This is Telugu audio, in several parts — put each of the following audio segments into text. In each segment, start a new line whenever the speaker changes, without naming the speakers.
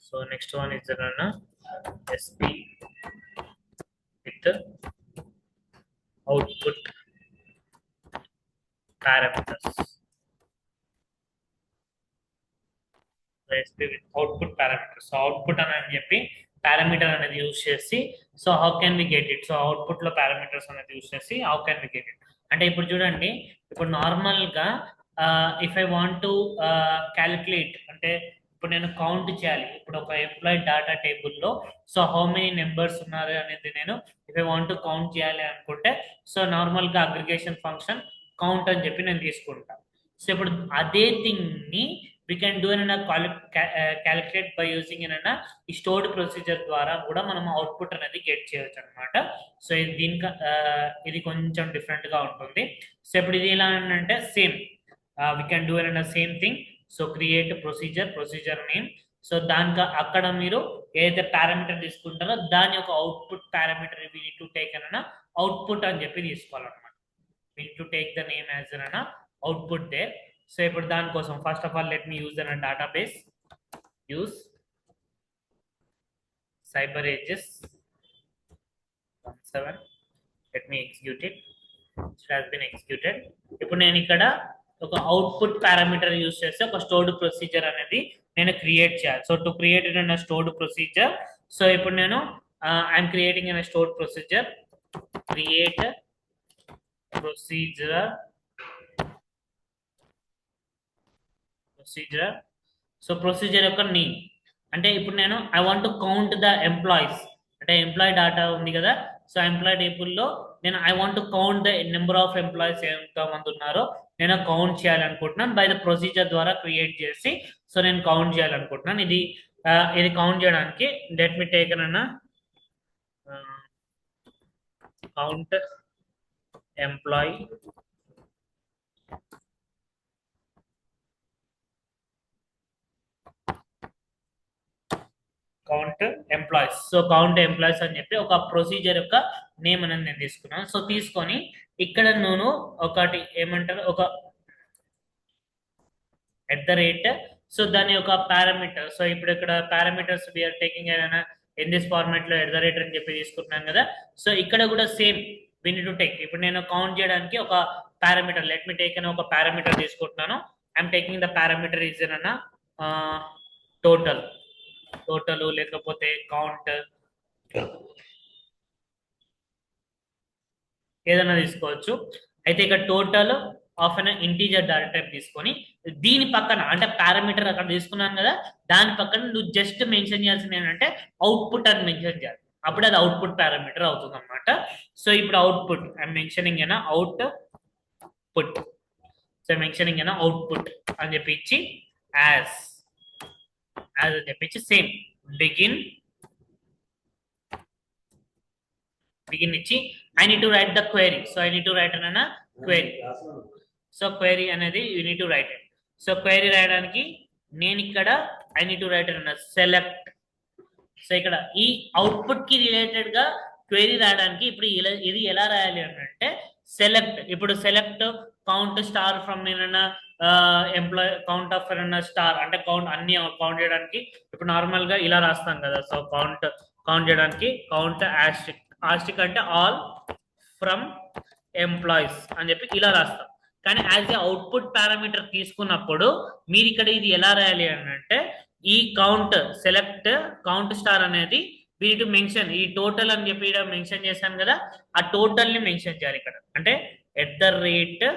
So next one is the SP with output parameters. So SP with output parameters. So output అని చెప్పి parameter అనేది యూజ్ చేసి so how can we get it. So output లో పారామీటర్స్ అనేది యూజ్ చేసి how can we get it అంటే ఇప్పుడు చూడండి, ఇప్పుడు నార్మల్ గా if I want to calculate అంటే ఇప్పుడు నేను కౌంట్ చేయాలి. ఇప్పుడు ఒక ఎంప్లాయీ డేటా టేబుల్లో సో హౌ మెనీ నెంబర్స్ ఉన్నారు అనేది నేను if I want to count చేయాలి అనుకుంటే సో నార్మల్ గా అగ్రిగేషన్ ఫంక్షన్ కౌంట్ అని చెప్పి నేను తీసుకుంటాను. సో ఇప్పుడు అదే థింగ్ ని we can do in a calculate by using in a stored procedure ద్వారా కూడా మనం అవుట్పుట్ అనేది గెట్ చేయొచ్చు అనమాట. సో ఇది దీనికి ఇది కొంచెం డిఫరెంట్ గా ఉంటుంది. సో ఇప్పుడు ఇది ఎలా అంటే same we can do in a same thing. So create procedure name. So దానికి అక్కడ మీరు ఏదైతే పారామీటర్ తీసుకుంటారో దాని యొక్క output parameter we need to take అన్న అవుట్పుట్ అని చెప్పి తీసుకోవాలన్నమాట. we need to take the name as an output there. So ఇప్పుడు దానికోసం first of all let me use an database. Use cyber edges 17. Let me execute it. It has been executed. ఇప్పుడు నేను ఇక్కడ ఒక అవుట్పుట్ పారామీటర్ యూజ్ చేస్తే ఒక స్టోర్డ్ ప్రొసీజర్ అనేది నేను క్రియేట్ చేయాలి. So to create in stored procedure, so ఇప్పుడు నేను I'm creating in stored procedure. Create procedure so procedure యొక్క నేమ్ అంటే ఇప్పుడు నేను I want to count the employees అంటే ఎంప్లాయీ డేటా ఉంది కదా. సో ఎంప్లాయీ టేబుల్లో నేను I want to count the number of employees ఎంతమంది ఉన్నారో నేను కౌంట్ చేయాలనుకుంటున్నాను బై ద ప్రొసీజర్ ద్వారా క్రియేట్ చేసి సో నేను కౌంట్ చేయాలనుకుంటున్నాను. ఇది కౌంట్ చేయడానికి లెట్ మీ టేక్ అన్న count employee count employees. So count employees అని చెప్పి ఒక ప్రొసీజర్ యొక్క నేమ్ అనేది నేను తీసుకున్నాను. సో తీసుకొని ఇక్కడ నేను ఒకటి ఏమంటారు ఒక @ సో దాని యొక్క పారామీటర్. సో ఇప్పుడు ఇక్కడ పారామీటర్స్ వీఆర్ టేకింగ్ ఏదైనా ఇన్ దిస్ ఫార్మాట్ లో @ అని చెప్పి తీసుకుంటున్నాను కదా. సో ఇక్కడ కూడా same we need to take. ఇప్పుడు నేను కౌంట్ చేయడానికి ఒక పారామీటర్ లెట్ మీ టేక్ అని ఒక పారామీటర్ తీసుకుంటున్నాను. I'm taking the parameter is అన్న టోటల్ లేకపోతే కౌంట్ ఏదైనా తీసుకోవచ్చు. అయితే ఇక్కడ total of an integer data type తీసుకొని దీని పక్కన అంటే పారామీటర్ అక్కడ తీసుకున్నాను కదా దాని పక్కన నువ్వు జస్ట్ మెన్షన్ చేయాల్సింది ఏంటంటే అవుట్పుట్ అని మెన్షన్ చేయాలి. అప్పుడు అది అవుట్పుట్ పారామీటర్ అవుతుంది అనమాట. సో ఇప్పుడు అవుట్పుట్ ఐఎమ్ మెన్షనింగ్ అయినా అవుట్పుట్. సో మెన్షనింగ్ అయినా అవుట్పుట్ అని చెప్పి ఇచ్చి యాజ్ అని చెప్పించి సేమ్ బిగిన్ ఇచ్చి I need to right the query. So I need to right అన్న క్వైరీ. సో క్వైరీ అనేది you need to right it. So query రాయడానికి నేను ఇక్కడ ఐ నీడ్ టు రైట్ అన్న సెలెక్ట్. సో ఇక్కడ ఈ అవుట్పుట్ కి రిలేటెడ్ గా క్వైరీ రాయడానికి ఇప్పుడు ఇది ఎలా రాయాలి అంటే సెలెక్ట్. ఇప్పుడు సెలెక్ట్ కౌంట్ స్టార్ ఫ్రమ్ ఏమన్నా ఎంప్లాయ్ కౌంట్ ఆఫ్ స్టార్ అంటే కౌంట్ అన్ని కౌంట్ చేయడానికి ఇప్పుడు నార్మల్ గా ఇలా రాస్తాం కదా. సో కౌంట్ చేయడానికి కౌంట్ ఆస్టిక్ అంటే ఆల్ ఫ్రమ్ ఎంప్లాయీస్ అని చెప్పి ఇలా రాస్తాం. కానీ యాజ్ ఏ అవుట్పుట్ పారామీటర్ తీసుకున్నప్పుడు మీరు ఇక్కడ ఇది ఎలా రాయాలి అని అంటే ఈ కౌంట్ సెలెక్ట్ కౌంట్ స్టార్ అనేది వీటి మెన్షన్ ఈ టోటల్ అని చెప్పి మెన్షన్ చేశాను కదా ఆ టోటల్ ని మెన్షన్ చేయాలి ఇక్కడ. అంటే @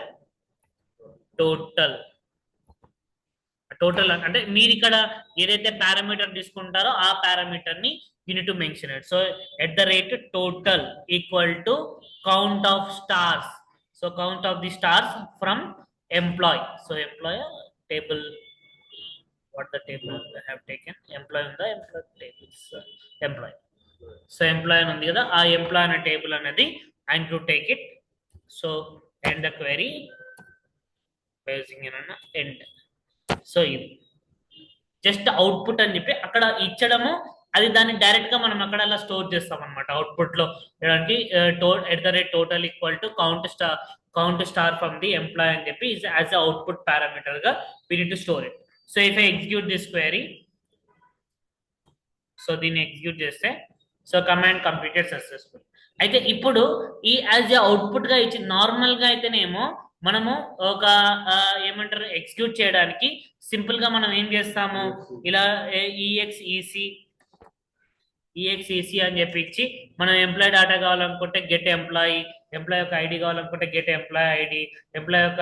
టోటల్ అంటే మీరు ఇక్కడ ఏదైతే పారామీటర్ తీసుకుంటారో ఆ పారామీటర్ ని you need to mention it. So @ total equal to count of stars. So count of the stars from employee. So employee table what the table I have taken employee on the employee tables employee. So employee ఉంది కదా ఆ ఎంప్లాయ్ అనే టేబుల్ అనేది I need to take it. So end the query using end. So ఇది జస్ట్ అవుట్పుట్ అని చెప్పి అక్కడ ఇచ్చడము అది దాన్ని డైరెక్ట్ గా మనం అక్కడ అలా స్టోర్ చేస్తాం అనమాట. అవుట్పుట్ లో @ total equal to count star from the employee అని చెప్పి యాజ్ అవుట్పుట్ పారామీటర్ గా we need to store it. So if I execute this query, so దీన్ని ఎగ్జిక్యూట్ చేస్తే సో కమాండ్ కంప్లీటెడ్ సక్సెస్ఫుల్. అయితే ఇప్పుడు ఈ యాజ్ ఎ అవుట్పుట్ గా ఇచ్చి నార్మల్ గా అయితేనేమో మనము ఒక ఏమంటారు ఎగ్జిక్యూట్ చేయడానికి సింపుల్ గా మనం ఏం చేస్తాము, ఇలా ఈఎక్స్ఈసి ఈఎక్స్ఈసి అని చెప్పి ఇచ్చి మనం ఎంప్లాయ్ డేటా కావాలనుకుంటే గెట్ ఎంప్లాయీ, ఎంప్లాయ్ యొక్క ఐడి కావాలనుకుంటే గెట్ ఎంప్లాయ్ ఐడి, ఎంప్లాయ్ యొక్క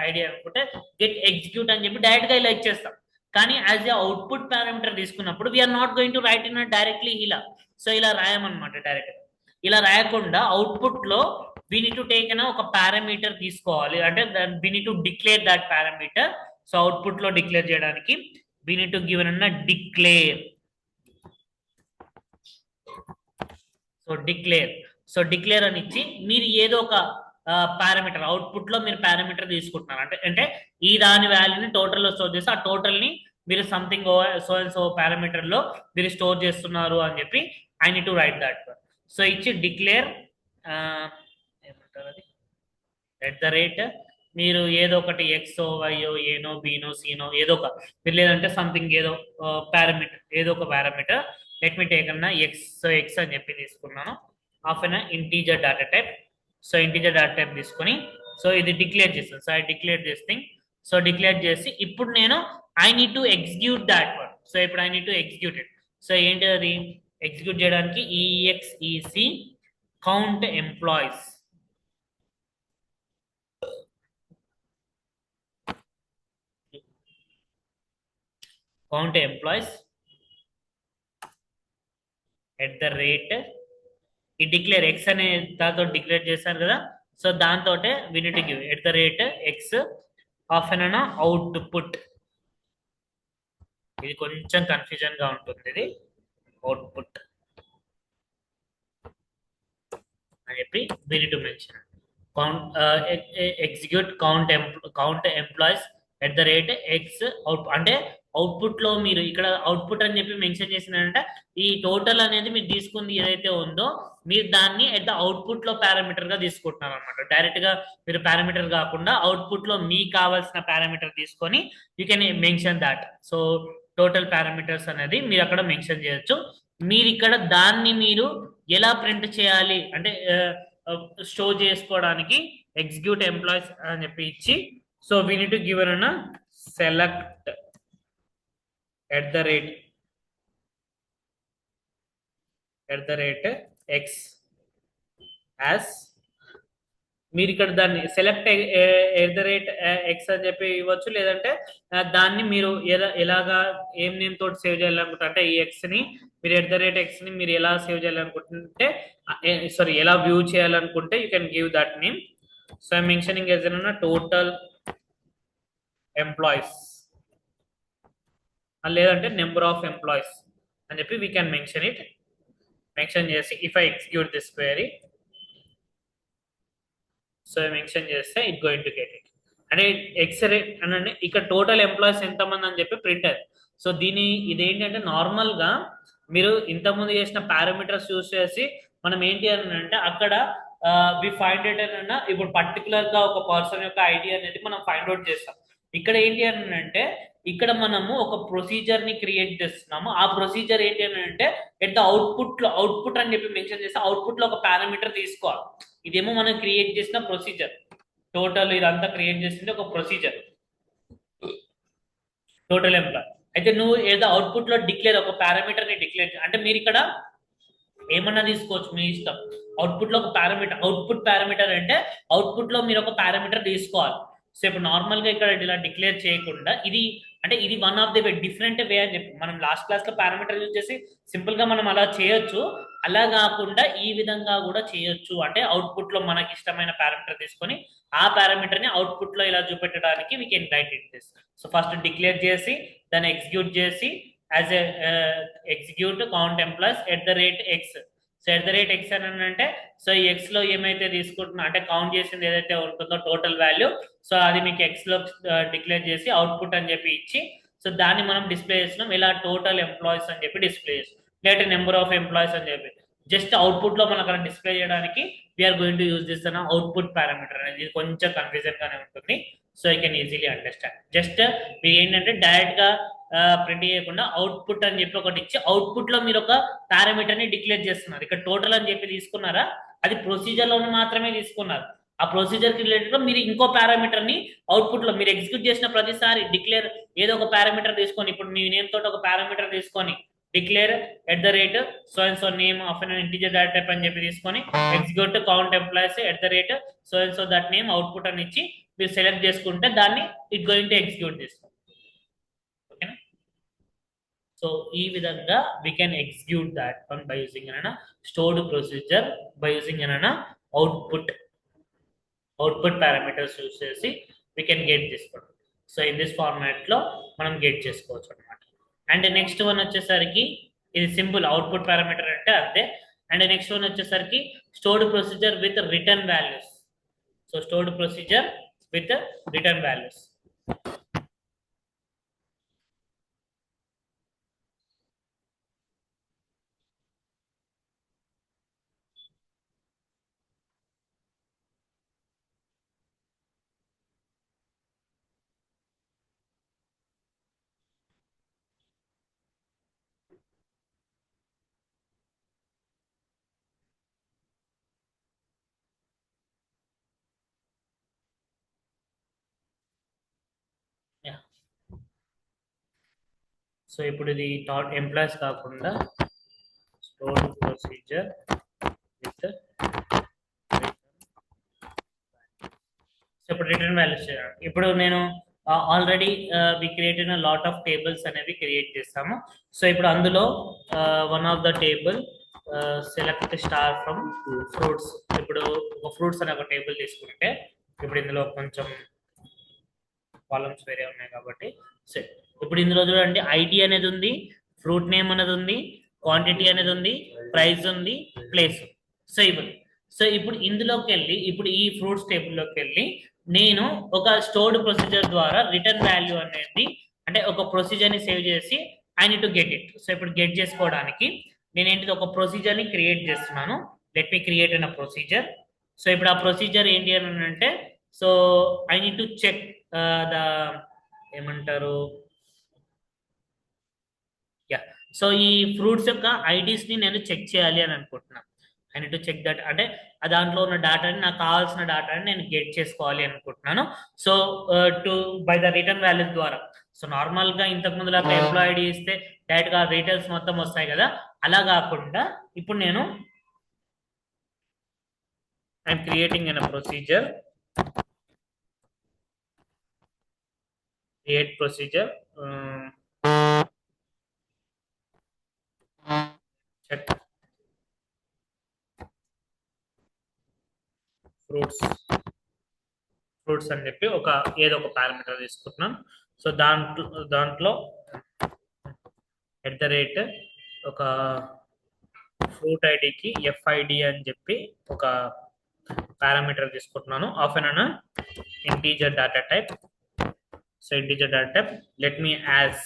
ఐడి అనుకుంటే గెట్ ఎగ్జిక్యూట్ అని చెప్పి డైరెక్ట్ గా ఇలా ఇచ్చేస్తాం. కానీ యాజ్ ఎ అవుట్పుట్ పారామీటర్ తీసుకున్నప్పుడు we are not going to write in directly ఇలా. సో ఇలా రాయమన్నమాట డైరెక్ట్. ఇలా రాయకుండా అవుట్పుట్ లో వీ నీడ్ టు టేక్ అనే ఒక పారామీటర్ తీసుకోవాలి. అంటే we need to declare that parameter. So output లో డిక్లేర్ చేయడానికి వీ నీడ్ టు గివ్ అన్న డిక్లేర్. సో డిక్లేర్ అని ఇచ్చి మీరు ఏదో ఒక పారామీటర్ అవుట్పుట్ లో మీరు పారామీటర్ తీసుకుంటున్నారు అంటే అంటే ఈ దాని వాల్యూని టోటల్ లో స్టోర్ చేసి ఆ టోటల్ ని మీరు something so and so parameter లో మీరు స్టోర్ చేస్తున్నారు అని చెప్పి I need to right that. So ఇచ్చి డిక్లేర్ ఏమంటారు అది ఎట్ ద రేట్ మీరు ఏదో ఒకటి ఎక్సో వైయో ఏనో బీనో సీనో ఏదో ఒక మీరు లేదంటే సంథింగ్ ఏదో పారామీటర్ ఏదో ఒక పారామీటర్ లెట్ మీ టేక్ అన్న ఎక్స్ అని చెప్పి తీసుకున్నాను of an integer data type. So integer data type తీసుకొని సో ఇది డిక్లేర్ చేస్తాను. So I declare this thing. So declare చేసి ఇప్పుడు నేను I need to execute that one. So ఇప్పుడు I need to execute it. So ఏంటి అది ఎగ్జిక్యూట్ చేయడానికి EXEC count employees at the rate ఈ డిక్లేర్ ఎక్స్ అనే దాంతో డిక్లేర్ చేశారు కదా. సో దాంతో we need to give at the rate x of an output. ఇది కొంచెం కన్ఫ్యూజన్ గా ఉంటుంది. ఇది అవుట్పుట్ అని చెప్పి we need to mention count execute count employees at the rate x out. అంటే అవుట్పుట్ లో మీరు ఇక్కడ అవుట్పుట్ అని చెప్పి మెన్షన్ చేసిందంటే ఈ టోటల్ అనేది మీరు తీసుకుంది ఏదైతే ఉందో మీరు దాన్ని ఎట్ ద అవుట్పుట్ లో పారామీటర్ గా తీసుకుంటున్నారు అనమాట. డైరెక్ట్ గా మీరు పారామీటర్ కాకుండా అవుట్పుట్ లో మీకు కావాల్సిన పారామీటర్ తీసుకొని you can mention that. So total parameters అనేది మీరు అక్కడ మెన్షన్ చేయొచ్చు. మీరు ఇక్కడ దాన్ని మీరు ఎలా ప్రింట్ చేయాలి అంటే షో చేసుకోవడానికి ఎగ్జిక్యూట్ ఎంప్లాయీస్ అని చెప్పి ఇచ్చి so we need to give అన్న select at the rate X as మీరు ఇక్కడ దాన్ని select at the rate X అని చెప్పి ఇవ్వచ్చు. లేదంటే దాన్ని మీరు ఎలాగా ఏం నేమ్ తోటి సేవ్ చేయాలనుకుంటారు అంటే ఈ ఎక్స్ ని మీరు ఎట్ ద రేట్ ఎక్స్ ని మీరు ఎలా సేవ్ చేయాలనుకుంటుంటే సారీ ఎలా వ్యూ చేయాలనుకుంటే you can give that name. So I mentioning S అన్న టోటల్ ఎంప్లాయీస్ లేదంటే నెంబర్ ఆఫ్ ఎంప్లాయీస్ అని చెప్పి వీ కెన్ మెన్షన్ చేసి if I execute this query so mention చేస్తే it going to get it అంటే ఎక్స్రే అనండి ఇక్కడ టోటల్ ఎంప్లాయీస్ ఎంతమంది అని చెప్పి ప్రింటర్. సో ఇదేంటంటే నార్మల్ గా మీరు ఇంతకుముందు చేసిన పారామీటర్స్ యూస్ చేసి మనం ఏంటి అని అంటే అక్కడ వి ఫైండ్ ఇట్ అన్న ఇప్పుడు పర్టికులర్ గా ఒక పర్సన్ యొక్క ఐడి అనేది మనం ఫైండ్ అవుట్ చేస్తాం. ఇక్కడ ఏంటి అని అంటే ఇక్కడ మనము ఒక ప్రొసీజర్ ని క్రియేట్ చేస్తున్నాము. ఆ ప్రొసీజర్ ఏంటి అని అంటే ఎట్ ద అవుట్పుట్ అని చెప్పి మెన్షన్ చేస్తే అవుట్పుట్ లో ఒక పారామీటర్ తీసుకోవాలి. ఇదేమో మనం క్రియేట్ చేసిన ప్రొసీజర్. టోటల్ ఇదంతా క్రియేట్ చేసింది ఒక ప్రొసీజర్ టోటల్ ఎంప్లాయ్. అయితే నువ్వు ఏదో అవుట్పుట్ లో ఒక పారామీటర్ ని డిక్లేర్ అంటే మీరు ఇక్కడ ఏమన్నా తీసుకోవచ్చు మీ ఇష్టం. అవుట్పుట్ లో ఒక పారామీటర్ అవుట్పుట్ పారామీటర్ అంటే అవుట్పుట్ లో మీరు ఒక పారామీటర్ తీసుకోవాలి. సో ఇప్పుడు నార్మల్ గా ఇక్కడ ఇలా డిక్లేర్ చేయకుండా ఇది one of the different way అని చెప్పి మనం లాస్ట్ క్లాస్ లో పారామీటర్ యూజ్ చేసి సింపుల్ గా మనం అలా చేయొచ్చు. అలా కాకుండా ఈ విధంగా కూడా చేయొచ్చు. అంటే అవుట్పుట్ లో మనకి ఇష్టమైన పారామీటర్ తీసుకొని ఆ పారామీటర్ ని అవుట్పుట్ లో ఇలా చూపెట్టడానికి we can write it this. So first declare చేసి దాన్ని ఎగ్జిక్యూట్ చేసి as execute count employees at the rate X. So at the rate X అని అంటే సో ఈ ఎక్స్ లో ఏమైతే తీసుకుంటున్నా అంటే కౌంట్ చేసింది ఏదైతే ఉంటుందో టోటల్ వాల్యూ సో అది మీకు ఎక్స్ లో డిక్లేర్ చేసి అవుట్పుట్ అని చెప్పి ఇచ్చి సో దాన్ని మనం డిస్ప్లే చేస్తున్నాం ఇలా టోటల్ ఎంప్లాయీస్ అని చెప్పి డిస్ప్లే చేస్తాం. లేదంటే నెంబర్ ఆఫ్ ఎంప్లాయీస్ అని చెప్పి జస్ట్ అవుట్పుట్ లో మనం అక్కడ డిస్ప్లే చేయడానికి we are going to use this అన్న అవుట్పుట్ పారామీటర్ అనేది. ఇది కొంచెం కన్ఫ్యూజన్ గానే ఉంటుంది. So I can easily understand. Just మీరు ఏంటంటే డైరెక్ట్ గా ప్రింట్ చేయకుండా అవుట్పుట్ అని చెప్పి ఒకటి ఇచ్చి అవుట్పుట్ లో మీరు ఒక పారామీటర్ ని డిక్లేర్ చేస్తున్నారు. ఇక్కడ టోటల్ అని చెప్పి తీసుకున్నారా, అది ప్రొసీజర్ లో మాత్రమే తీసుకున్నారు. ఆ ప్రొసీజర్ కి రిలేటెడ్ గా మీరు ఇంకో పారామీటర్ ని అవుట్పుట్ లో మీరు ఎగ్జిక్యూట్ చేసిన ప్రతిసారి డిక్లేర్ ఏదో ఒక పారామీటర్ తీసుకొని, ఇప్పుడు మీ నేమ్ తోటి ఒక పారామీటర్ తీసుకొని declare at the rate so and so name of an integer data type అని చెప్పి తీసుకొని execute count employees at the rate so and so that name output అని ఇచ్చి మీరు సెలెక్ట్ చేసుకుంటే దాన్ని ఇట్ గోయింగ్ టు ఎగ్జిక్యూట్ చేస్తాం. ఓకేనా? సో ఈ విధంగా we can execute that one by using an stored procedure, by using an output parameters use చేసి we can get this one. So in this format లో మనం గెట్ చేసుకోవచ్చు అనమాట. అండ్ నెక్స్ట్ వన్ వచ్చేసరికి ఇది సింపుల్ అవుట్పుట్ పారామీటర్ అంటే అంతే. అండ్ నెక్స్ట్ వన్ వచ్చేసరికి stored procedure with return values. So stored procedure with return values. So ఇప్పుడు ఇది టాట్ ఎంప్లాయీస్ కాకుండా స్టోర్డ్ ప్రొసీజర్ విత్ సో ఇప్పుడు రిటర్న్ వాల్యూస్. ఇప్పుడు నేను already we created lot of tables అనేవి క్రియేట్ చేస్తాము. సో ఇప్పుడు అందులో one of the table select star from fruits. ఇప్పుడు ఒక ఫ్రూట్స్ అనే ఒక టేబుల్ తీసుకుంటే ఇప్పుడు ఇందులో కొంచెం కాలమ్స్ వేరే ఉన్నాయి కాబట్టి సెట్. ఇప్పుడు ఇందులో చూడండి ఐడి అనేది ఉంది, ఫ్రూట్ నేమ్ అనేది ఉంది, క్వాంటిటీ అనేది ఉంది, ప్రైస్ ఉంది, ప్లేస్. సో ఇవి సో ఇప్పుడు ఇందులోకి వెళ్ళి ఇప్పుడు ఈ ఫ్రూట్స్ టేబుల్లోకి వెళ్ళి నేను ఒక స్టోర్డ్ ప్రొసీజర్ ద్వారా రిటర్న్ వాల్యూ అనేది అంటే ఒక ప్రొసీజర్ ని సేవ్ చేసి I need to get it. So ఇప్పుడు గెట్ చేసుకోవడానికి నేను ఏంటిది ఒక ప్రొసీజర్ ని క్రియేట్ చేస్తున్నాను. Let me create an procedure. So ఇప్పుడు ఆ ప్రొసీజర్ ఏంటి అని అంటే so I need to check the ఏమంటారు యా. సో ఈ ఫ్రూట్స్ యొక్క ఐడీస్ ని నేను చెక్ చేయాలి అని అనుకుంటున్నాను. I need to check that అంటే దాంట్లో ఉన్న డేటాని నాకు కావాల్సిన డేటాని నేను గెట్ చేసుకోవాలి అనుకుంటున్నాను. So to buy the return values ద్వారా. సో నార్మల్ గా ఇంతకు ముందు లాగా ఎంప్లాయ్ ఐడి ఇస్తే డైరెక్ట్ గా డీటెయిల్స్ మొత్తం వస్తాయి కదా, అలా కాకుండా ఇప్పుడు నేను I'm creating N procedure, create procedure, check fruits అని చెప్పి ఒక ఏదో ఒక పారామీటర్ తీసుకుంటున్నాం. సో దాంట్లో ఎట్ ద రేట్ ఒక ఫ్రూట్ ఐడికి ఎఫ్ఐడి అని చెప్పి ఒక పారామీటర్ తీసుకుంటున్నాను of an integer data type. So integer data type let me as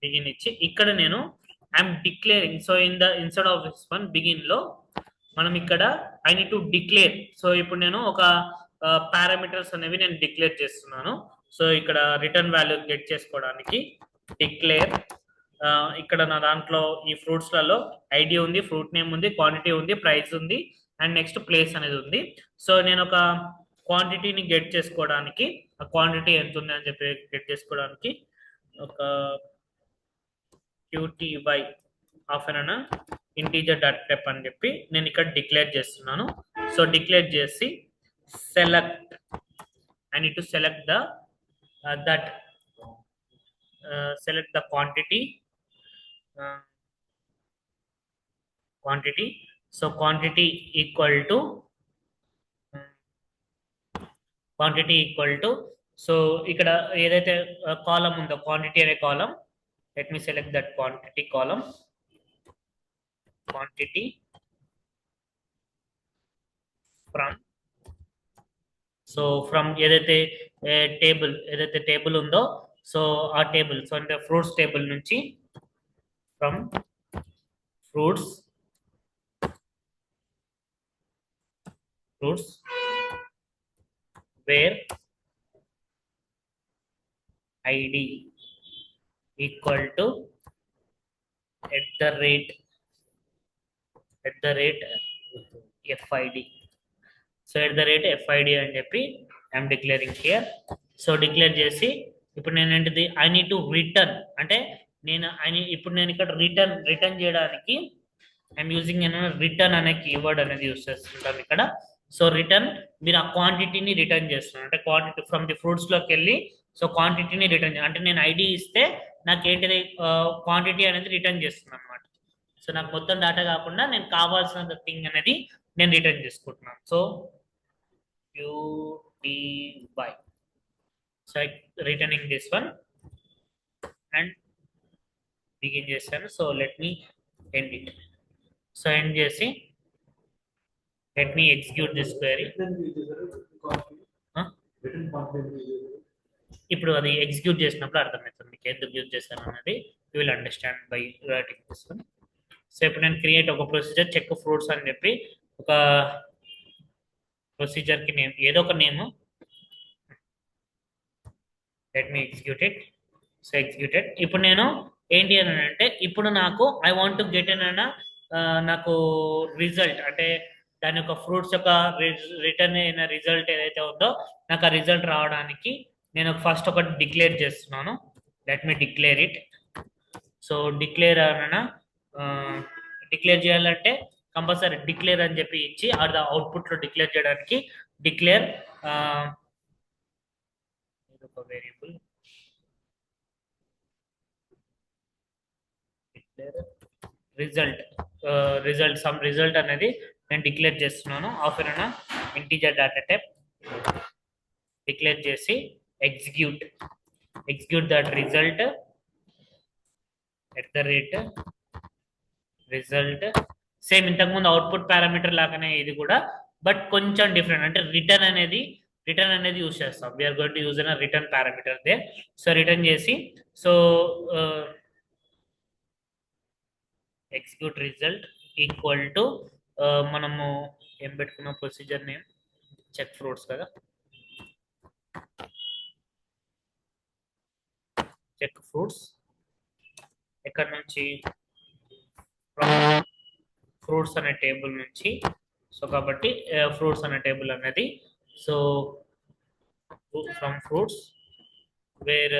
begin ఇచ్చి ఇక్కడ నేను I'm declaring. So instead of this one begin లో మనం ఇక్కడ I need to declare. So ఇప్పుడు నేను ఒక పారామీటర్స్ అనేవి నేను డిక్లేర్ చేస్తున్నాను. సో ఇక్కడ రిటర్న్ వాల్యూ గెట్ చేసుకోవడానికి డిక్లేర్ ఇక్కడ నా దాంట్లో ఈ ఫ్రూట్స్లలో ఐడి ఉంది, ఫ్రూట్ నేమ్ ఉంది, క్వాంటిటీ ఉంది, ప్రైస్ ఉంది అండ్ నెక్స్ట్ ప్లేస్ అనేది ఉంది. సో నేను ఒక క్వాంటిటీని గెట్ చేసుకోవడానికి ఆ క్వాంటిటీ ఎంత ఉంది అని చెప్పి గెట్ చేసుకోవడానికి ఒక QTY of an integer data type అని చెప్పి నేను ఇక్కడ డిక్లేర్ చేస్తున్నాను. సో డిక్లేర్ చేసి select I need to select the that select the quantity. So quantity equal to so ఇక్కడ ఏదైతే కాలం ఉందో క్వాంటిటీ అనే కాలం, let me select that quantity column, quantity from. So from ఏదైతే టేబుల్ ఉందో సో ఆ టేబుల్ సో అంటే ఫ్రూట్స్ టేబుల్ నుంచి from fruits wear ID equal to at the rate FID. So at the rate FID అని చెప్పి I'm declaring here. So declare చేసి ఇప్పుడు నేను ఏంటిది ఐ నీడ్ టు రిటర్న్ అంటే ఇప్పుడు నేను ఇక్కడ రిటర్న్ చేయడానికి ఐఎమ్ యూజింగ్ రిటర్న్ అనే కీవర్డ్ అనేది యూస్ చేస్తుంటాం ఇక్కడ. సో రిటర్న్ మీరు ఆ క్వాంటిటీని రిటర్న్ చేస్తున్నాను అంటే క్వాంటిటీ ఫ్రమ్ ది ఫ్రూట్స్ లోకి వెళ్ళి సో క్వాంటిటీని రిటర్న్ అంటే నేను ఐడి ఇస్తే నాకు ఏంటిది క్వాంటిటీ అనేది రిటర్న్ చేస్తున్నాను అనమాట. సో నాకు మొత్తం డేటా కాకుండా నేను కావాల్సిన థింగ్ అనేది నేను రిటర్న్ చేసుకుంటున్నాను. So UTY. So returning this one and begin చేస్తాను. So let me end it. So end చేసి let me execute this query. ఇప్పుడు అది ఎగ్జిక్యూట్ చేసినప్పుడు అర్థమవుతుంది మీకు ఎందుకు యూజ్ చేశాను అనేది. You will understand by writing this one. So ఇప్పుడు నేను క్రియేట్ ఒక ప్రొసీజర్ చెక్ ఫ్రూట్స్ అని చెప్పి ఒక ప్రొసీజర్కి నేమ్ ఏదో ఒక name let me execute it. So executed. ఇప్పుడు నేను ఏంటి అని అంటే ఇప్పుడు నాకు ఐ వాంట్ టు గెట్ అన్న నాకు రిజల్ట్ అంటే దాని యొక్క ఫ్రూట్స్ యొక్క రిటర్న్ అయిన రిజల్ట్ ఏదైతే ఉందో నాకు ఆ రిజల్ట్ రావడానికి నేను ఫస్ట్ ఒకటి డిక్లేర్ చేస్తున్నాను. Let me declare it. So declare అన్న డిక్లేర్ చేయాలంటే కంపల్సరీ డిక్లేర్ అని చెప్పి ఇచ్చి అది అవుట్పుట్లో డిక్లేర్ చేయడానికి డిక్లేర్ ఒక వేరియబుల్ రిజల్ట్ అనేది నేను డిక్లేర్ చేస్తున్నాను. ఆఫర్ అన్న ఇంటీజర్ డేటా టైప్ డిక్లేర్ చేసి execute that result at the rate result. Same ఇంతకుముందు అవుట్పుట్ పారామీటర్ లాగానే ఇది కూడా బట్ కొంచెం డిఫరెంట్ అంటే రిటర్న్ అనేది యూజ్ చేస్తాం. We are going to use an return parameter they. So return చేసి so execute result equal to మనము ఏం పెట్టుకున్న ప్రొసీజర్ నేమ్ చెక్ ఫ్రూట్స్ కదా, చెక్ ఫ్రూట్స్ ఎక్కడ నుంచి ఫ్రూట్స్ అనే టేబుల్ నుంచి. సో కాబట్టి ఫ్రూట్స్ అనే టేబుల్ అనేది so from fruits where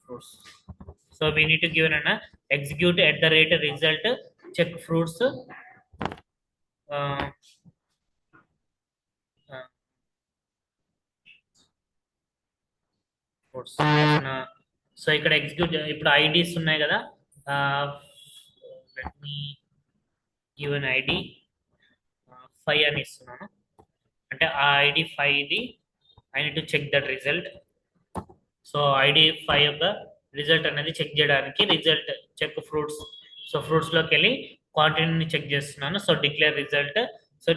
fruits. So we need to give an execute at the rate result check fruits fruits. So ఇక్కడ ఎగ్జిక్యూట్ ఇప్పుడు ఐడీస్ ఉన్నాయి కదా, let me give an ID 5 అని ఇస్తున్నాను. అంటే ఆ ఐడి 5 ఇది I need to check that result. So ID 5 యొక్క రిజల్ట్ అనేది చెక్ చేయడానికి result check fruits. So fruits లోకి వెళ్ళి క్వాంటిటీని చెక్ చేస్తున్నాను. So declare result. సో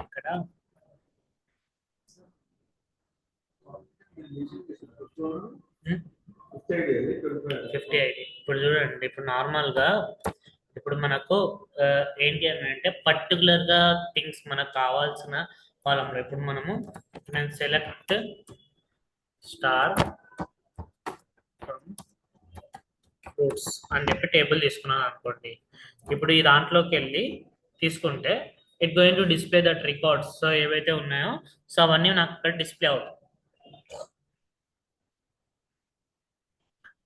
ఇక్కడ 50 ఐడి. ఇప్పుడు చూడండి, ఇప్పుడు నార్మల్ గా ఇప్పుడు మనకు ఏంటి అని అంటే పర్టికులర్ గా థింగ్స్ మనకు కావాల్సిన కాలంలో ఇప్పుడు నేను సెలెక్ట్ స్టార్ ఫ్రూట్స్ అని చెప్పి టేబుల్ తీసుకున్నాను అనుకోండి. ఇప్పుడు ఈ దాంట్లోకి వెళ్ళి తీసుకుంటే it going to display that records. So ఏవైతే ఉన్నాయో సో అవన్నీ నాకు ఇక్కడ డిస్ప్లే అవుతాయి.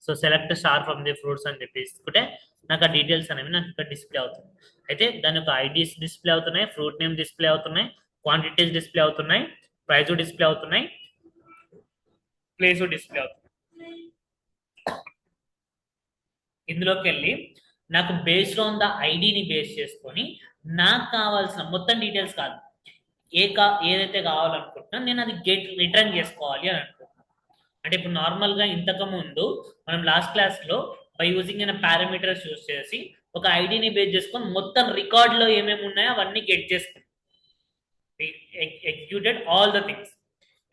So select star from the fruits అని చెప్పి తీసుకుంటే నాకు ఆ డీటెయిల్స్ అనేవి నాకు ఇక్కడ డిస్ప్లే అవుతుంది. అయితే దాని యొక్క ఐడీస్ డిస్ప్లే అవుతున్నాయి, ఫ్రూట్ నేమ్ డిస్ప్లే అవుతున్నాయి, క్వాంటిటీస్ డిస్ప్లే అవుతున్నాయి, ప్రైస్ డిస్ప్లే అవుతున్నాయి, ప్లేస్ డిస్ప్లే అవుతుంది. ఇందులోకి వెళ్ళి నాకు బేస్డ్ ఆన్ ద ఐడిని బేస్ చేసుకొని నాకు కావాల్సిన మొత్తం డీటెయిల్స్ కాదు, ఏదైతే కావాలనుకుంటున్నా నేను అది రిటర్న్ చేసుకోవాలి అని అనుకుంటున్నాను. అంటే ఇప్పుడు నార్మల్గా ఇంతకు ముందు మనం లాస్ట్ క్లాస్లో బై యూజింగ్ అయిన పారామీటర్స్ యూజ్ చేసి ఒక ఐడిని బేస్ చేసుకొని మొత్తం రికార్డ్లో ఏమేమి ఉన్నాయో అవన్నీ గెట్ చేసుకున్నాం, ఎగ్జిక్యూటెడ్ ఆల్ ద థింగ్స్.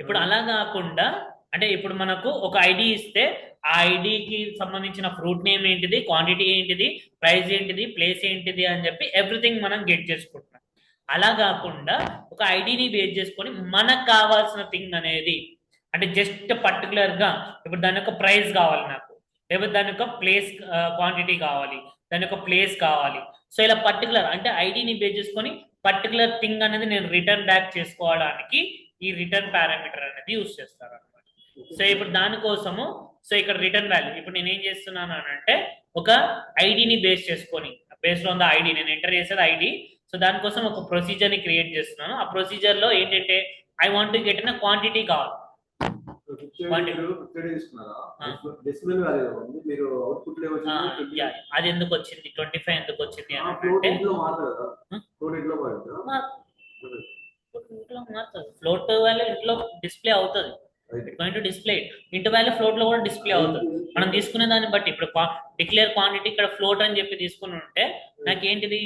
ఇప్పుడు అలా కాకుండా అంటే ఇప్పుడు మనకు ఒక ఐడి ఇస్తే ఆ ఐడికి సంబంధించిన ఫ్రూట్ నేమ్ ఏంటిది, క్వాంటిటీ ఏంటిది, ప్రైస్ ఏంటిది, ప్లేస్ ఏంటిది అని చెప్పి ఎవ్రీథింగ్ మనం గెట్ చేసుకుంటున్నాం. అలా కాకుండా ఒక ఐడిని బేస్ చేసుకొని మనకు కావాల్సిన థింగ్ అనేది అంటే జస్ట్ పర్టికులర్గా ఇప్పుడు దాని యొక్క ప్రైస్ కావాలి నాకు, లేకపోతే దాని యొక్క ప్లేస్ క్వాంటిటీ కావాలి, దాని యొక్క ప్లేస్ కావాలి. సో ఇలా పర్టికులర్ అంటే ఐడిని బేస్ చేసుకొని పర్టికులర్ థింగ్ అనేది నేను రిటర్న్ బ్యాక్ చేసుకోవడానికి ఈ రిటర్న్ పారామీటర్ అనేది యూజ్ చేస్తారు అనమాట. సో ఇప్పుడు దానికోసము సో ఇక్కడ రిటర్న్ వాల్యూ ఇప్పుడు నేను ఏం చేస్తున్నాను అని అంటే ఒక ఐడిని బేస్ చేసుకొని బేస్డ్ ఆన్ ద ఐడి నేను ఎంటర్ చేసేది ఐడి. సో దానికోసం ఒక ప్రొసీజర్ ని క్రియేట్ చేస్తున్నాను. ఆ ప్రొసీజర్ లో ఏంటంటే I want to get a quantity కావాలి. అది ఎందుకు వచ్చింది 25 ఎందుకు వచ్చింది అంటే ఫ్లోట్ వాల్యూ ఇంట్లో డిస్ప్లే అవుతుంది, going to display into value float లో కూడా డిస్ప్లే అవుతుంది. మనం తీసుకునే దాన్ని బట్టి ఇప్పుడు డిక్లేర్ క్వాంటిటీ ఇక్కడ ఫ్లోట్ అని చెప్పి తీసుకుని ఉంటే నాకు ఏంటిది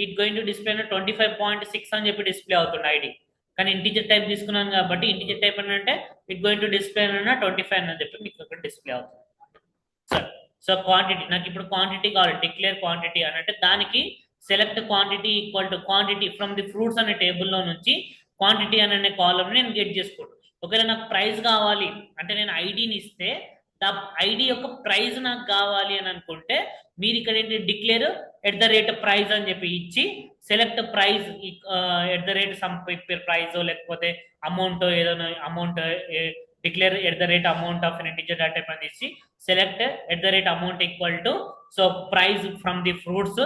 ఇట్ గోయింగ్ టు డిస్ప్లే 25.6 అని చెప్పి డిస్ప్లే అవుతుంది ఐడి. కానీ ఇంటిజర్ టైప్ తీసుకున్నాను కాబట్టి ఇంటిజర్ టైప్ అని అంటే ఇట్ గోయింగ్ టు డిస్ప్లే 25 అని చెప్పి మీకు ఇక్కడ డిస్ప్లే అవుతుంది. సో క్వాంటిటీ నాకు ఇప్పుడు క్వాంటిటీ కావాలి, డిక్లేర్ క్వాంటిటీ అని అంటే దానికి select quantity equal to quantity from the fruits అనే టేబుల్లో నుంచి క్వాంటిటీ అనే కాలమ్ నేను గెట్ చేసుకుంటాను. ఒకవేళ నాకు ప్రైస్ కావాలి అంటే నేను ఐడిని ఇస్తే ఐడి యొక్క ప్రైస్ నాకు కావాలి అని అనుకుంటే మీరు ఇక్కడ ఏంటి డిక్లేర్ @ప్రైస్ అని చెప్పి ఇచ్చి సెలెక్ట్ ప్రైస్ @సమ్ ప్రైస్ లేకపోతే అమౌంట్ ఏదైనా amount declare amount of integer data type అని ఇచ్చి select amount equal to so price from the fruits.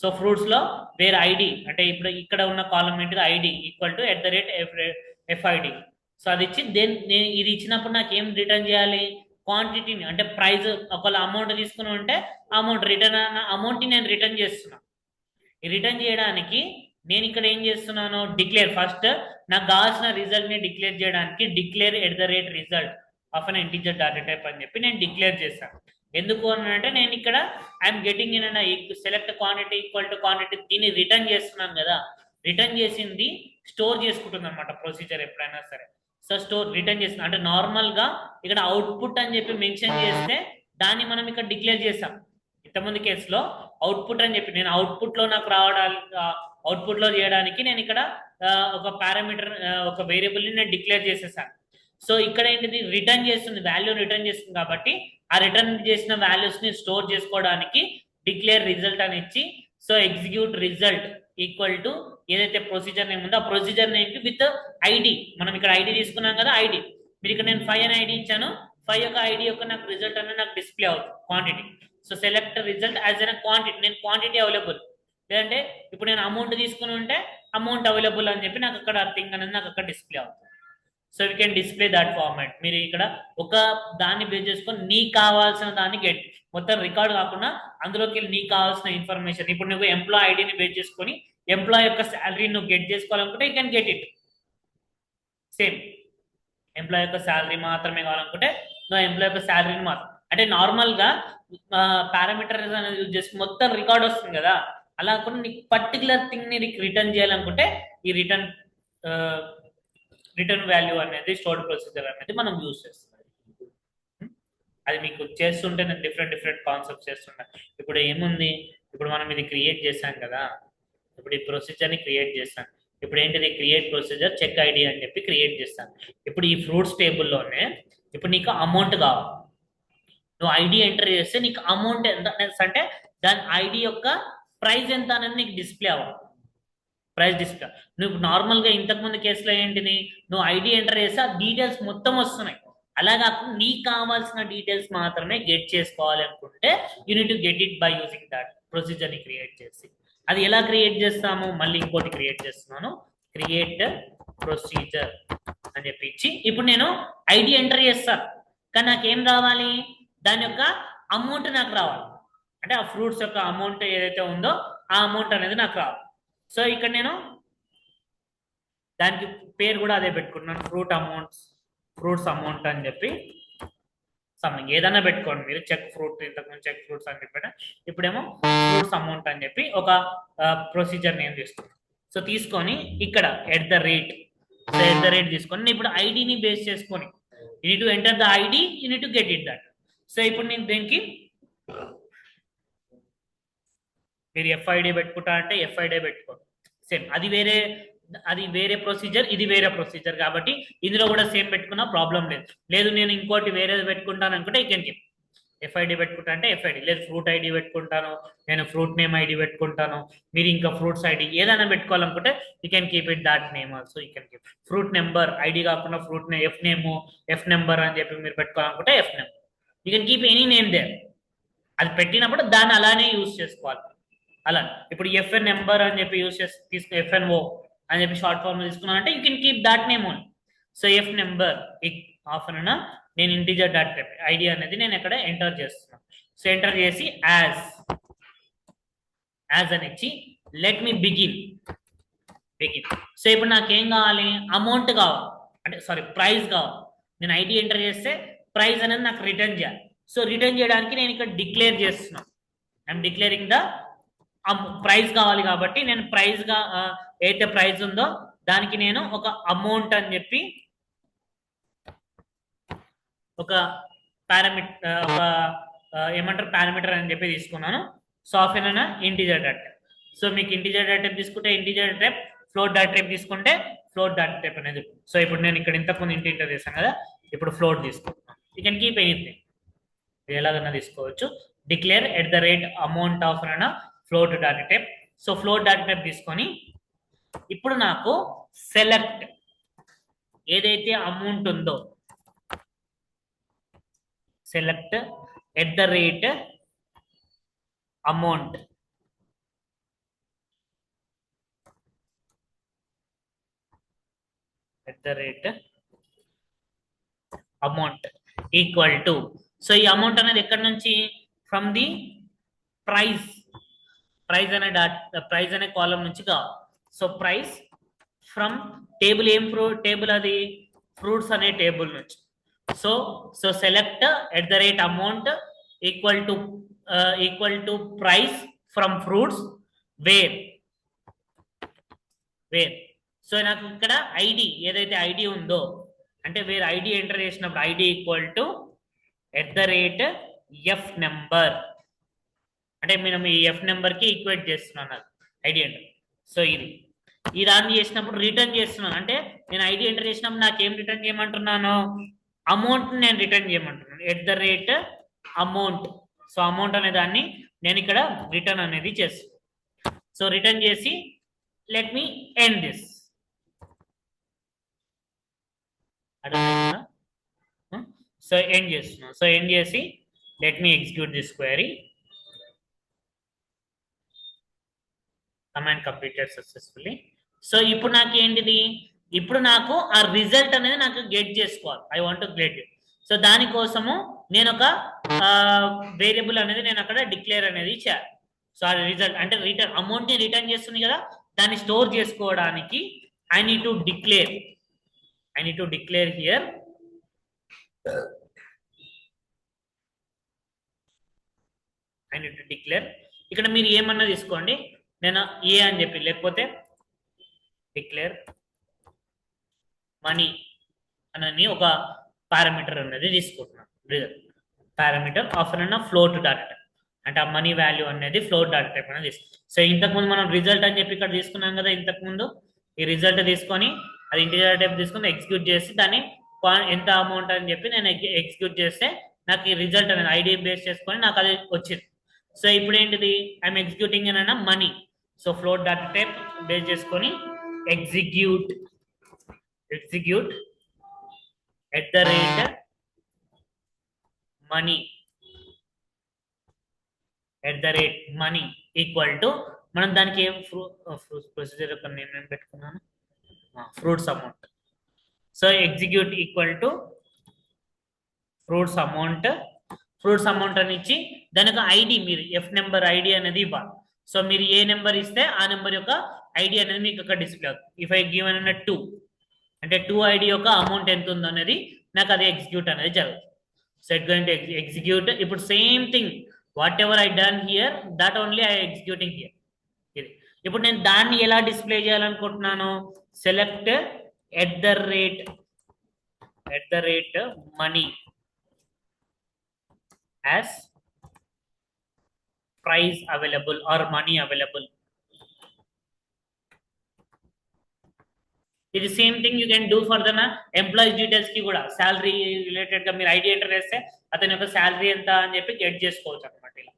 So fruits లో వేరే ఐడి అంటే ఇప్పుడు ఇక్కడ ఉన్న కాలం ఏంటిది ID equal to @FID. So అది ఇచ్చి నేను ఇది ఇచ్చినప్పుడు నాకు ఏం రిటర్న్ చేయాలి, క్వాంటిటీని అంటే ప్రైస్ ఒకవేళ అమౌంట్ తీసుకుని ఉంటే అమౌంట్ రిటర్న్ అమౌంట్ని నేను రిటర్న్ చేస్తున్నాను. ఈ రిటర్న్ చేయడానికి నేను ఇక్కడ ఏం చేస్తున్నాను డిక్లేర్ ఫస్ట్ నాకు కావాల్సిన రిజల్ట్ ని డిక్లేర్ చేయడానికి declare result of an integer data type అని చెప్పి నేను డిక్లేర్ చేశాను. ఎందుకు అని అంటే నేను ఇక్కడ I'm getting in select quantity equal to quantity దీన్ని రిటర్న్ చేస్తున్నాను కదా, రిటర్న్ చేసింది స్టోర్ చేసుకుంటుంది అనమాట ప్రొసీజర్ ఎప్పుడైనా సరే. సో స్టోర్ రిటర్న్ చేస్తుంది అంటే నార్మల్ గా ఇక్కడ అవుట్పుట్ అని చెప్పి మెన్షన్ చేస్తే దాన్ని మనం ఇక్కడ డిక్లేర్ చేసాం. ఇంతకుముందు కేసులో అవుట్పుట్ అని చెప్పి నేను అవుట్పుట్ లో నాకు రావడానికి అవుట్పుట్ లో చేయడానికి నేను ఇక్కడ ఒక పారామీటర్ ఒక వేరియబుల్ ని నేను డిక్లేర్ చేసేసాను. సో ఇక్కడ ఏంటిది రిటర్న్ చేస్తుంది, వాల్యూ రిటర్న్ చేస్తుంది కాబట్టి ఆ రిటర్న్ చేసిన వాల్యూస్ ని స్టోర్ చేసుకోవడానికి డిక్లేర్ రిజల్ట్ అని ఇచ్చి so execute result equal to ఏదైతే ప్రొసీజర్ నేమ్ ఉందో ఆ ప్రొసీజర్ నేమ్ కి విత్ ఐడి. మనం ఇక్కడ ఐడి తీసుకున్నాం కదా ఐడి, మీరు ఇక్కడ నేను 5 అని ఐడి ఇచ్చాను, 5 యొక్క ఐడి యొక్క నాకు రిజల్ట్ అనేది నాకు డిస్ప్లే అవుతుంది quantity. So select result as ఎన్ క్వాంటిటీ, నేను క్వాంటిటీ అవైలబుల్ లేదంటే ఇప్పుడు నేను అమౌంట్ తీసుకుని ఉంటే అమౌంట్ అవైలబుల్ అని చెప్పి నాకు అక్కడ థింగ్ అనేది నాకు అక్కడ డిస్ప్లే అవుతుంది. So we can display that format. మీరు ఇక్కడ ఒక దాన్ని బేస్ చేసుకొని నీకు కావాల్సిన దాన్ని గెట్ మొత్తం రికార్డ్ కాకుండా అందులోకి వెళ్ళి నీకు కావాల్సిన ఇన్ఫర్మేషన్ ఇప్పుడు నువ్వు ఎంప్లాయ్ ఐడిని బేస్ చేసుకొని ఎంప్లాయ్ యొక్క శాలరీ నువ్వు గెట్ చేసుకోవాలనుకుంటే you can get it. Same employee యొక్క శాలరీ మాత్రమే కావాలనుకుంటే నువ్వు ఎంప్లాయ్ యొక్క శాలరీని మాత్రం అంటే నార్మల్గా పారామీటర్ అనేది యూజ్ చేసి మొత్తం రికార్డ్ వస్తుంది కదా, అలా కూడా నీకు పర్టికులర్ థింగ్ ని నీకు రిటర్న్ చేయాలనుకుంటే ఈ రిటర్న్ వాల్యూ అనేది స్టోర్డ్ ప్రొసీజర్ అనేది మనం యూజ్ చేస్తాం. అది మీకు చేస్తుంటే నేను డిఫరెంట్ కాన్సెప్ట్స్ చేస్తున్నా. ఇప్పుడు ఏముంది, ఇప్పుడు మనం ఇది క్రియేట్ చేశాం కదా, ఇప్పుడు ఈ ప్రొసీజర్ని క్రియేట్ చేశాను. ఇప్పుడు ఏంటిది క్రియేట్ ప్రొసీజర్ చెక్ ఐడి అని చెప్పి క్రియేట్ చేస్తాను. ఇప్పుడు ఈ ఫ్రూట్స్ టేబుల్లోనే ఇప్పుడు నీకు అమౌంట్ కావాలి, నువ్వు ఐడి ఎంటర్ చేస్తే నీకు అమౌంట్ ఎంత అంటే దాని ఐడి యొక్క ప్రైస్ ఎంత అనేది నీకు డిస్ప్లే అవ్వాలి. ప్రైస్ డిస్ప్లే నువ్వు నార్మల్గా ఇంతకుముందు కేసులో ఏంటిది నువ్వు ఐడి ఎంటర్ చేస్తే ఆ డీటెయిల్స్ మొత్తం వస్తున్నాయి, అలా కాకుండా నీకు కావాల్సిన డీటెయిల్స్ మాత్రమే గెట్ చేసుకోవాలి అనుకుంటే you need to get it by using that ప్రొసీజర్ని క్రియేట్ చేసి. అది ఎలా క్రియేట్ చేస్తాము, మళ్ళీ ఇంకోటి క్రియేట్ చేస్తున్నాను, క్రియేట్ ప్రొసీజర్ అని చెప్పి ఇచ్చి ఇప్పుడు నేను ఐడి ఎంటర్ చేస్తాను. కానీ నాకేం రావాలి, దాని యొక్క అమౌంట్ నాకు రావాలి. అంటే ఆ ఫ్రూట్స్ యొక్క అమౌంట్ ఏదైతే ఉందో ఆ అమౌంట్ అనేది నాకు రావాలి. సో ఇక్కడ నేను దానికి పేరు కూడా అదే పెట్టుకున్నాను, ఫ్రూట్స్ అమౌంట్ అని చెప్పి సంథింగ్ ఏదైనా పెట్టుకోండి మీరు. చెక్ ఫ్రూట్, ఇంతకుముందు చెక్ ఫ్రూట్స్ అని చెప్పాను, ఇప్పుడేమో ఫ్రూట్స్ అమౌంట్ అని చెప్పి ఒక ప్రొసీజర్ నేమ్ తీసుకున్నాను. సో తీసుకొని ఇక్కడ ఎట్ ద రేట్ తీసుకొని ఇప్పుడు ఐడిని బేస్ చేసుకొని you need to enter the ID, you need to get it that. So ఇప్పుడు నేను దీనికి మీరు ఎఫ్ఐడి పెట్టుకుంటా అంటే ఎఫ్ఐడి పెట్టుకోండి, సేమ్. అది వేరే ప్రొసీజర్, ఇది వేరే ప్రొసీజర్ కాబట్టి ఇందులో కూడా సేమ్ పెట్టుకున్నా ప్రాబ్లం లేదు. నేను ఇంకోటి వేరేది పెట్టుకుంటాను అనుకుంటే ఈ కెన్ కీప్ ఎఫ్ఐడి పెట్టుకుంటా అంటే ఎఫ్ఐడి, లేదు ఫ్రూట్ ఐడి పెట్టుకుంటాను, నేను ఫ్రూట్ నేమ్ ఐడి పెట్టుకుంటాను, మీరు ఇంకా ఫ్రూట్స్ ఐడి ఏదైనా పెట్టుకోవాలనుకుంటే you can keep it that name also. You can keep fruit number ID కాకుండా ఫ్రూట్ ఎఫ్ నెంబర్ అని చెప్పి మీరు పెట్టుకోవాలనుకుంటే F number, you can keep any name there. అది పెట్టినప్పుడు దాన్ని అలానే యూజ్ చేసుకోవాలి. అలా ఇప్పుడు ఎఫ్ఎన్ నెంబర్ అని చెప్పి యూజ్ చేసి తీసుకుని ఎఫ్ఎన్ఓ అని చెప్పి షార్ట్ ఫార్మ్ తీసుకున్నాను అంటే you can keep that name only. So F number of అన్న నేను ఇంటిజర్ డాట్ టైప్ ఐడి అనేది నేను ఇక్కడ ఎంటర్ చేస్తున్నాను. సో ఎంటర్ చేసి యాజ్ అని ఇచ్చి లెట్ మీ బిగిన్. సో ఇప్పుడు నాకేం కావాలి, అమౌంట్ కావాలి, అంటే సారీ ప్రైస్ కావాలి. నేను ఐడి ఎంటర్ చేస్తే ప్రైస్ అనేది నాకు రిటర్న్ చేయాలి. సో రిటర్న్ చేయడానికి నేను ఇక్కడ డిక్లేర్ చేస్తున్నాను, ఐఎమ్ డిక్లేరింగ్ ద ప్రైస్ కావాలి కాబట్టి నేను ప్రైస్ గా ఏదైతే ప్రైస్ ఉందో దానికి నేను ఒక అమౌంట్ అని చెప్పి ఒక పారామీటర్ అని చెప్పి తీసుకున్నాను. సో ఆఫ్ ఏమైనా ఇంటిజర్ డాట్ టైప్. సో మీకు ఇంటిజర్ డాట్ టైప్ తీసుకుంటే integer type, float dot type తీసుకుంటే ఫ్లోట్ డాట్ టైప్ అనేది. సో ఇప్పుడు నేను ఇక్కడ ఇంతకుముందు ఇంటిజర్ చేశాను కదా, ఇప్పుడు ఫ్లోట్ తీసుకుంటున్నాను. యూ కెన్ కీప్ ఎనీథింగ్, ఎలాగన్నా తీసుకోవచ్చు. Declare at the rate amount of అన్న float dot type. So float dot type తీసుకొని ఇప్పుడు నాకు సెలెక్ట్ ఏదైతే అమౌంట్ ఉందో select at the rate amount equal to. So ఈ అమౌంట్ అనేది ఎక్కడి నుంచి, ఫ్రమ్ ది ప్రైస్ అనే కాలం నుంచి కావాలి. So price from table, table అది ఫ్రూట్స్ అనే టేబుల్ నుంచి. So select at the rate amount equal to price from fruits where. సో నాకు ఇక్కడ ఐడి ఏదైతే ఐడి ఉందో, అంటే వేరే ఐడి ఎంటర్ చేసినప్పుడు ID equal to at the rate F number, అంటే మేము ఈ ఎఫ్ నెంబర్ కి ఈక్వేట్ చేస్తున్నాను ఐడి ఎంటర్. సో ఈ దాన్ని చేసినప్పుడు రిటర్న్ చేస్తున్నాను, అంటే నేను ఐడి ఎంటర్ చేసినప్పుడు నాకేం రిటర్న్ చేయమంటున్నాను, అమౌంట్ నేను రిటర్న్ చేయమంటున్నాను at the rate amount. So amount అనే దాన్ని నేను ఇక్కడ రిటర్న్ అనేది చేస్తాను. సో రిటర్న్ చేసి let me end this. So end చేస్తున్నాను. సో ఎండ్ చేసి let me execute this query. Command completed successfully. So ఇప్పుడు నాకు ఏంటిది, ఇప్పుడు నాకు ఆ రిజల్ట్ అనేది నాకు గెట్ చేసుకోవాలి, I want to get it. So దానికోసము నేను ఒక వేరియబుల్ అనేది నేను అక్కడ డిక్లేర్ అనేది చేయాలి. సో ఆ రిజల్ట్ అంటే రిటర్న్ అమౌంట్ ని రిటర్న్ చేస్తుంది కదా, దాన్ని స్టోర్ చేసుకోవడానికి I need to declare here ఇక్కడ మీరు ఏమన్నా తీసుకోండి, నేను ఏ అని చెప్పి, లేకపోతే డిక్లేర్ మనీ అని ఒక పారామీటర్ అనేది తీసుకుంటున్నాను. రిజల్ట్ పారామీటర్ ఆఫ్ అన్న ఫ్లోట్ డాటా టైప్, అంటే ఆ మనీ వాల్యూ అనేది ఫ్లోట్ డాటా టైప్ అనేది తీసుకుంటాం. సో ఇంతకుముందు మనం రిజల్ట్ అని చెప్పి ఇక్కడ తీసుకున్నాం కదా, ఇంతకుముందు ఈ రిజల్ట్ తీసుకొని అది ఇంటిజర్ టైప్ తీసుకొని ఎగ్జిక్యూట్ చేసి దాన్ని ఎంత అమౌంట్ అని చెప్పి నేను ఎగ్జిక్యూట్ చేస్తే నాకు ఈ రిజల్ట్ అనేది ఐడి బేస్ చేసుకొని నాకు అది వచ్చింది. సో ఇప్పుడు ఏంటిది, ఐఎమ్ ఎగ్జిక్యూటింగ్ అన్న money. So float data type base చేసుకొని execute at the rate money money equal to మనం దానికి ఏం ఫ్రూట్స్ ప్రొసీజర్ యొక్క నేమ్ ఏం పెట్టుకున్నాను fruits amount. So execute equal to fruits amount. Fruits amount అని ఇచ్చి దానికి ఐడి మీరు ఎఫ్ నెంబర్ ఐడి అనేది ఇవ్వాలి. సో మీరు ఏ నెంబర్ ఇస్తే ఆ నెంబర్ యొక్క ఐడి అనేది మీకు అక్కడ డిస్ప్లే అవుతుంది. ఇఫ్ ఐ గివ్ అన్న 2 అంటే 2 ఐడి యొక్క అమౌంట్ ఎంత ఉందో అనేది నాకు అది ఎగ్జిక్యూట్ అనేది జరుగుతుంది. So it going to execute. ఇప్పుడు same thing whatever I done here that only I executing here. ఇది ఇప్పుడు నేను దాన్ని ఎలా డిస్ప్లే చేయాలనుకుంటున్నాను, select at the rate money as price available or money available. ఇది same thing you can do for the employees details కి కూడా శాలరీ రిలేటెడ్ గా మీరు ఐడి ఎంటర్ చేస్తే అతని యొక్క శాలరీ ఎంత అని చెప్పి గెట్ చేసుకోవచ్చు అనమాట ఇలా.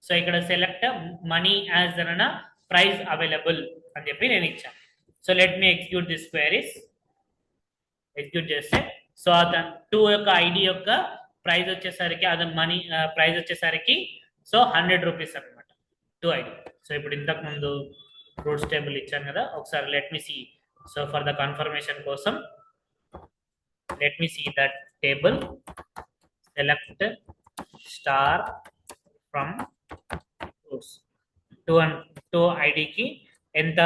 సో ఇక్కడ సెలెక్ట్ మనీ యాజ్ అన్న ప్రైస్ అవైలబుల్ అని చెప్పి నేను ఇచ్చాను. So let me execute this queries. Execute చేస్తే సో అతను 2 యొక్క ఐడి యొక్క ప్రైస్ వచ్చేసరికి అతని మనీ ప్రైస్ వచ్చేసరికి సో 100 రూపీస్ అనమాట 2 ఐడి. సో ఇప్పుడు ఇంతకు ముందు ఫ్రూట్స్ టేబుల్ ఇచ్చాను కదా, ఒకసారి let me see. So for the confirmation కోసం let me see that table, select star from fruits. 2 ఐడికి ఎంత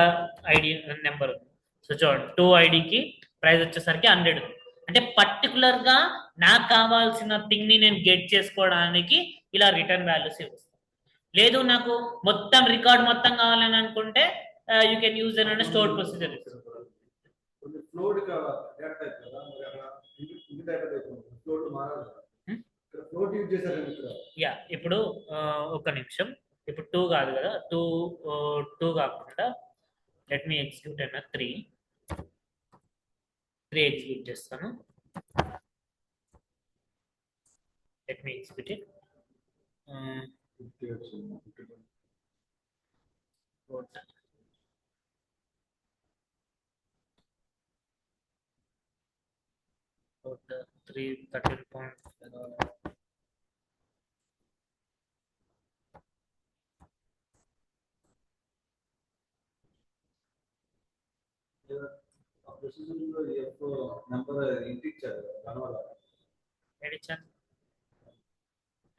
ఐడి నెంబర్ ఉంది. సో చూడండి 2 ఐడికి ప్రైస్ వచ్చేసరికి 100. అంటే పర్టికులర్ గా నాకు కావాల్సిన థింగ్ ని నేను గెట్ చేసుకోవడానికి ఇలా రిటర్న్ వాల్యూస్ ఇవ్వస్తాను. లేదు నాకు మొత్తం రికార్డ్ మొత్తం కావాలని అనుకుంటే యూ కెన్ యూజ్ అనే స్టోర్ ప్రొసీజర్. యా ఇప్పుడు ఒక నిమిషం, ఇప్పుడు 2 కాదు కదా, 2 కాకుండా లెట్ మీ ఎగ్జిక్యూట్ అన్న 3 ఎగ్జిక్యూట్ చేస్తాను. Let me execute it. Total 13.5.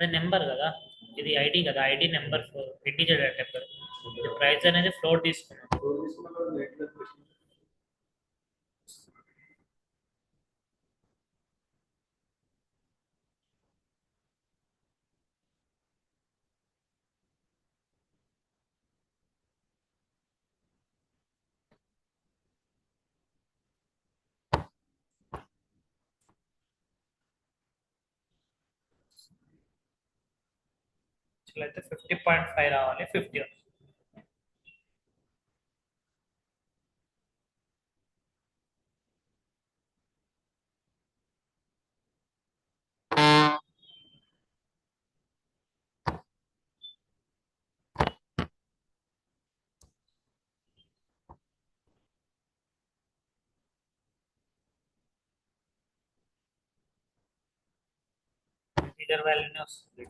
Number కదా, ఇది ఐడి కదా, ID number integer number. Price అనేది ఫ్లోట్ తీసుకున్నాం. అయితే 50.5 రావాలి, 50. ఇంటిజర్ వాల్యూనే వస్తుంది.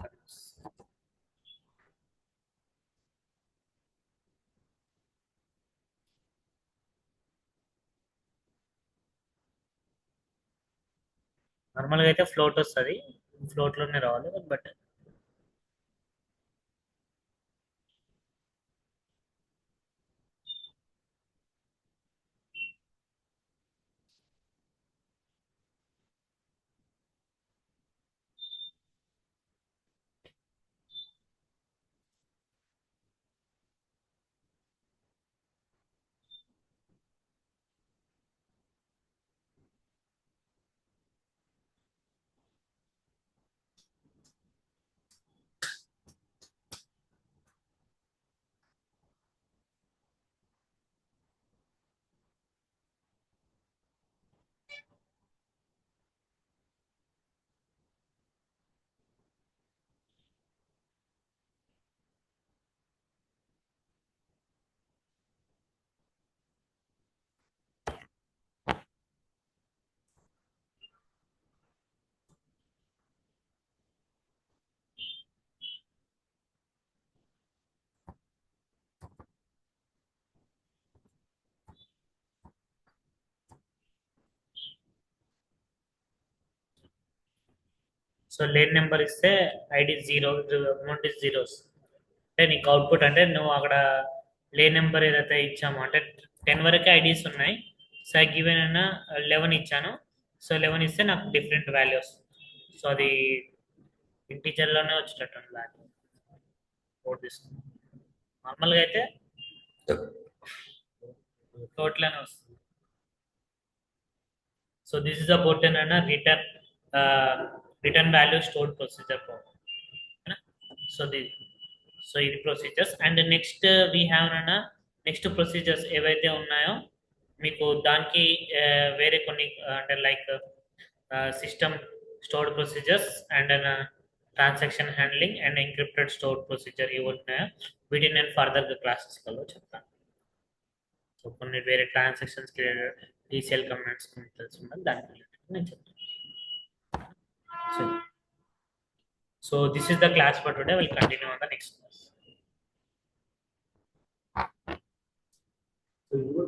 నార్మల్గా అయితే ఫ్లోట్ వస్తుంది, ఫ్లోట్లోనే రావాలి. బట్ సో లేన్ నెంబర్ ఇస్తే ID zero, amount is zeros. అంటే నీకు అవుట్పుట్ అంటే నువ్వు అక్కడ లేన్ నెంబర్ ఏదైతే ఇచ్చామో అంటే 10 వరకే ఐడీస్ ఉన్నాయి. సో ఐ గివెన్ అన్న 11 ఇచ్చాను. సో 11 ఇస్తే నాకు డిఫరెంట్ వాల్యూస్. సో అది ఇంటీజర్లోనే వచ్చేటట్టు వాల్యూ కోడ్ తీసుకున్నాం. నార్మల్గా అయితే టోటల్ అని వస్తుంది. So this is about an return return value stored procedure code. So ఇది procedures. And next we have next procedures ఏవైతే ఉన్నాయో మీకు దానికి వేరే కొన్ని అంటే like system stored procedures and transaction handling and encrypted stored procedure ఇవి ఉన్నాయో వీటిని నేను ఫర్దర్గా క్లాసెస్లో చెప్తాను. సో కొన్ని వేరే ట్రాన్సాక్షన్స్ టీసీఎల్ కమాండ్స్ తెలిసి ఉండాలి, దానికి రిలేటెడ్ నేను చెప్తాను. So this is the class for today. We'll continue on the next class.
So you were